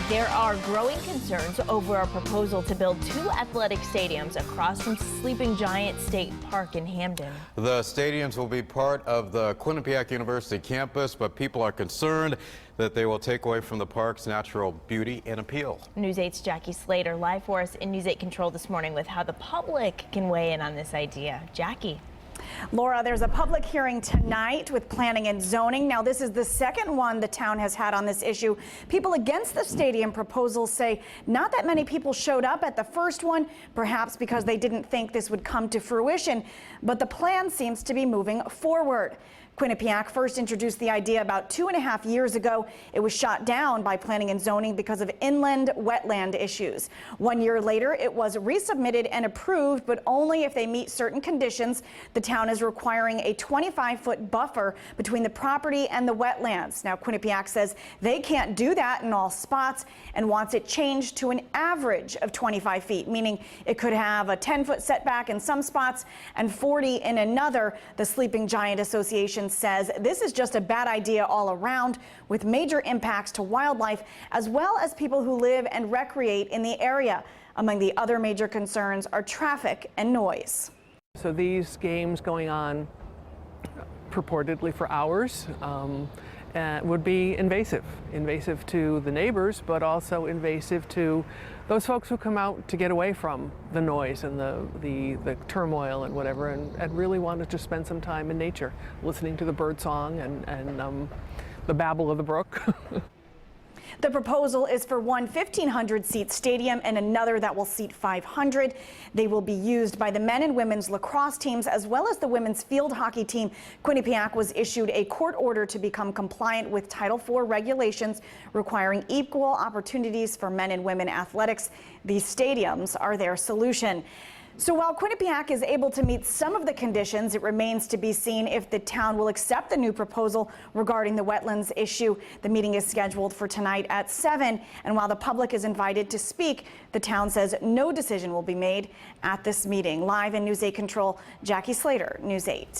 There are growing concerns over a proposal to build two athletic stadiums across from Sleeping Giant State Park in Hamden. The stadiums will be part of the Quinnipiac University campus, but people are concerned that they will take away from the park's natural beauty and appeal. News 8's Jackie Slater live for us in News 8 Control this morning with how the public can weigh in on this idea. Jackie. Laura, there's a public hearing tonight with planning and zoning. Now, this is the second one the town has had on this issue. People against the stadium proposal say not that many people showed up at the first one, perhaps because they didn't think this would come to fruition, but the plan seems to be moving forward. Quinnipiac first introduced the idea about 2.5 years ago. It was shot down by planning and zoning because of inland wetland issues. 1 year later, it was resubmitted and approved, but only if they meet certain conditions. The town is requiring a 25-foot buffer between the property and the wetlands. Now, Quinnipiac says they can't do that in all spots and wants it changed to an average of 25 feet, meaning it could have a 10-foot setback in some spots and 40 in another. The Sleeping Giant Association says this is just a bad idea all around, with major impacts to wildlife as well as people who live and recreate in the area. Among the other major concerns are traffic and noise. So these games going on purportedly for hours would be invasive to the neighbors, but also invasive to those folks who come out to get away from the noise and the turmoil and whatever, and really want to just spend some time in nature, listening to the bird song and the babble of the brook. The proposal is for one 1,500-seat stadium and another that will seat 500. They will be used by the men and women's lacrosse teams as well as the women's field hockey team. Quinnipiac was issued a court order to become compliant with Title IV regulations requiring equal opportunities for men and women athletics. These stadiums are their solution. So while Quinnipiac is able to meet some of the conditions, it remains to be seen if the town will accept the new proposal regarding the wetlands issue. The meeting is scheduled for tonight at 7, and while the public is invited to speak, the town says no decision will be made at this meeting. Live in News 8 Control, Jackie Slater, News 8.